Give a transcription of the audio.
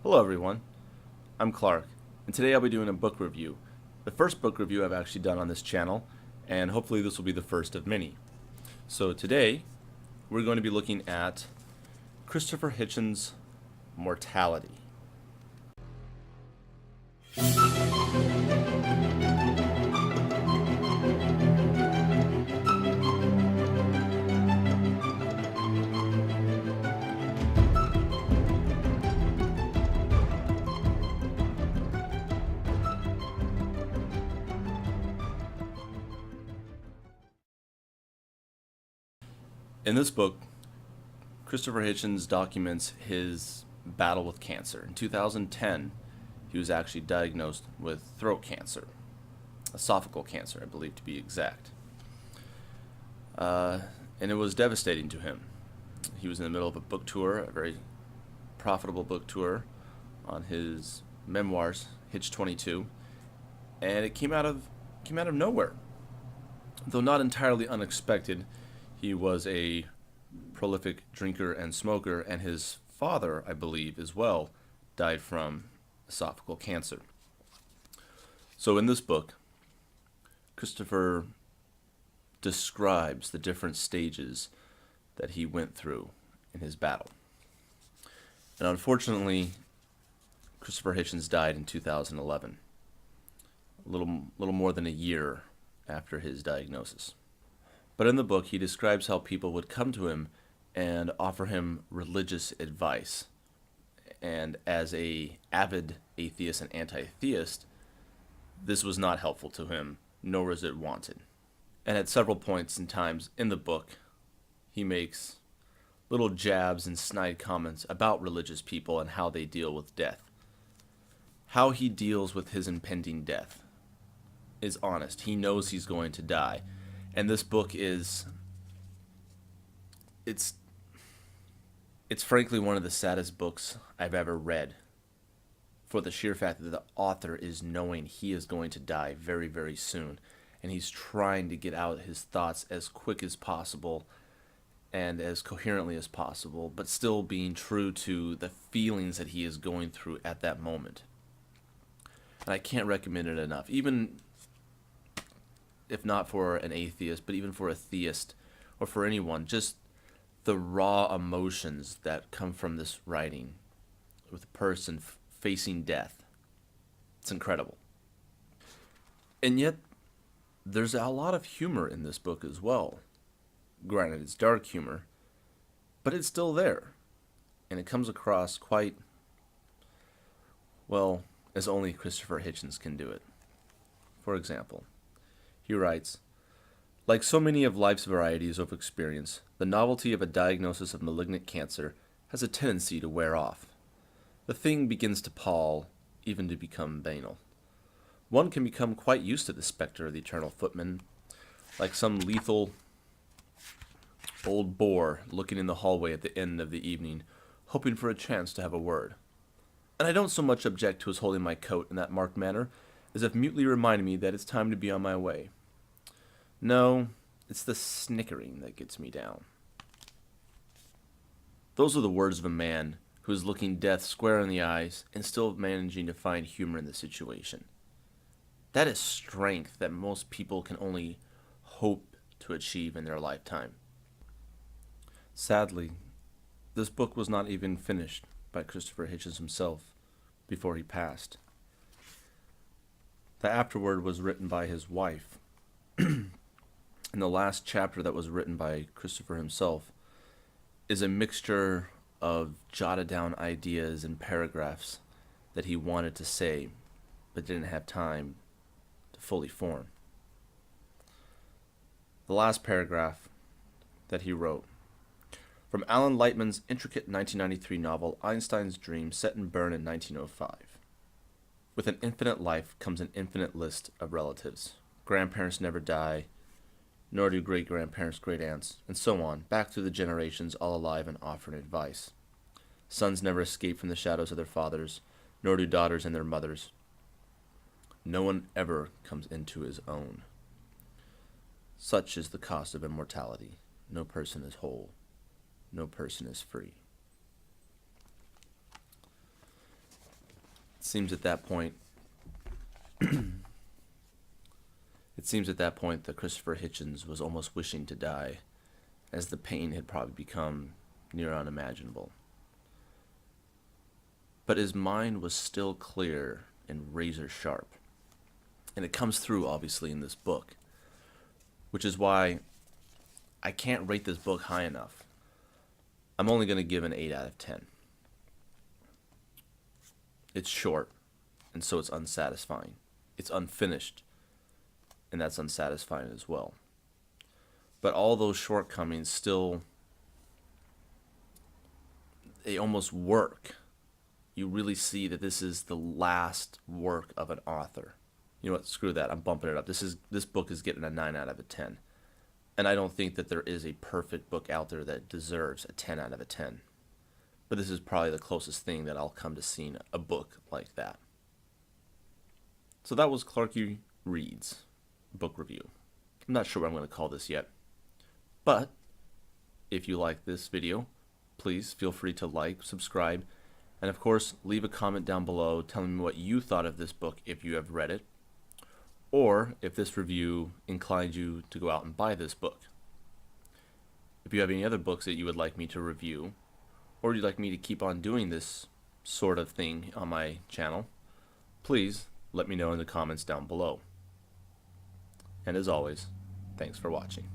Hello everyone, I'm Clark, and today I'll be doing a book review. The first book review I've actually done on this channel, and hopefully this will be the first of many. So today, we're going to be looking at Christopher Hitchens' Mortality. In this book, Christopher Hitchens documents his battle with cancer. In 2010, he was actually diagnosed with throat cancer, esophageal cancer, I believe to be exact. And it was devastating to him. He was in the middle of a book tour, a very profitable book tour on his memoirs, Hitch 22, and it came out of nowhere. Though not entirely unexpected, he was a prolific drinker and smoker, and his father, I believe, as well, died from esophageal cancer. So in this book, Christopher describes the different stages that he went through in his battle. And unfortunately, Christopher Hitchens died in 2011, a little more than a year after his diagnosis. But in the book, he describes how people would come to him and offer him religious advice. And as a avid atheist and anti-theist, this was not helpful to him, nor was it wanted. And at several points and times in the book, he makes little jabs and snide comments about religious people and how they deal with death. How he deals with his impending death is honest. He knows he's going to die. And this book is, it's frankly one of the saddest books I've ever read, for the sheer fact that the author is knowing he is going to die very, very soon. And he's trying to get out his thoughts as quick as possible and as coherently as possible, but still being true to the feelings that he is going through at that moment. And I can't recommend it enough. Even if not for an atheist, but even for a theist or for anyone, just the raw emotions that come from this writing with a person facing death. It's incredible. And yet, there's a lot of humor in this book as well. Granted, it's dark humor, but it's still there. And it comes across quite, well, as only Christopher Hitchens can do it. For example, he writes, "Like so many of life's varieties of experience, the novelty of a diagnosis of malignant cancer has a tendency to wear off. The thing begins to pall, even to become banal. One can become quite used to the specter of the eternal footman, like some lethal old bore looking in the hallway at the end of the evening, hoping for a chance to have a word. And I don't so much object to his holding my coat in that marked manner, as if mutely reminding me that it's time to be on my way. No, it's the snickering that gets me down." Those are the words of a man who is looking death square in the eyes and still managing to find humor in the situation. That is strength that most people can only hope to achieve in their lifetime. Sadly, this book was not even finished by Christopher Hitchens himself before he passed. The afterword was written by his wife. And the last chapter that was written by Christopher himself is a mixture of jotted down ideas and paragraphs that he wanted to say but didn't have time to fully form. The last paragraph that he wrote: "From Alan Lightman's intricate 1993 novel Einstein's Dream, set in Bern in 1905. With an infinite life comes an infinite list of relatives. Grandparents never die, nor do great-grandparents, great-aunts, and so on, back through the generations, all alive and offering advice. Sons never escape from the shadows of their fathers, nor do daughters and their mothers. No one ever comes into his own. Such is the cost of immortality. No person is whole. No person is free." seems at that point that Christopher Hitchens was almost wishing to die, as the pain had probably become near unimaginable. But his mind was still clear and razor sharp. And it comes through, obviously, in this book, which is why I can't rate this book high enough. I'm only going to give an 8 out of 10. It's short, and so it's unsatisfying. It's unfinished, and that's unsatisfying as well. But all those shortcomings still, they almost work. You really see that this is the last work of an author. You know what, screw that, I'm bumping it up. This book is getting a 9 out of a 10. And I don't think that there is a perfect book out there that deserves a 10 out of a 10. But this is probably the closest thing that I'll come to seeing a book like that. So that was Clarky Reads book review. I'm not sure what I'm going to call this yet. But if you like this video, please feel free to like, subscribe, and of course leave a comment down below telling me what you thought of this book if you have read it, or if this review inclined you to go out and buy this book. If you have any other books that you would like me to review, or you'd like me to keep on doing this sort of thing on my channel, please let me know in the comments down below. And as always, thanks for watching.